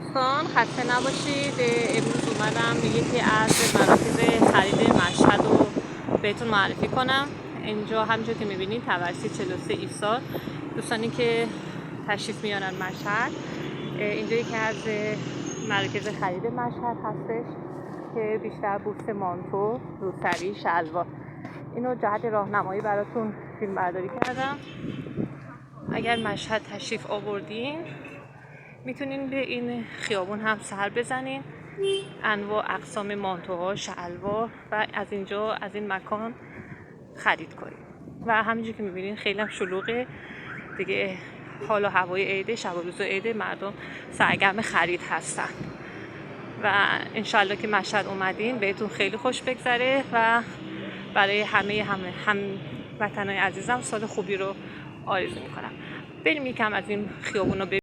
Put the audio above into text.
دوستان، خسته نباشید. امروز اومدم یکی از مراکز خرید مشهد رو بهتون معرفی کنم. اینجا همونجور که میبینید تورسی 43 ایسار. دوستانی که تشریف میارن مشهد، اینجا یکی از مراکز خرید مشهد هستش که بیشتر بورس مانتو، روسری، شلوار، اینو جهت راهنمایی براتون فیلم برداری کردم. اگر مشهد تشریف آوردین میتونین به این خیابون هم سر بزنین، انواع اقسام مانتوها، شلوار و از اینجا از این مکان خرید کنین. و همینجور که میبینین خیلی هم شلوغه دیگه، حال و هوای عیده، شب و روز عیده، مردم سرگرم خرید هستن و انشالله که مشهد اومدین بهتون خیلی خوش بگذره و برای همه هموطنای عزیزم سال خوبی رو آرزو میکنم. بریم یکم از این خیابون رو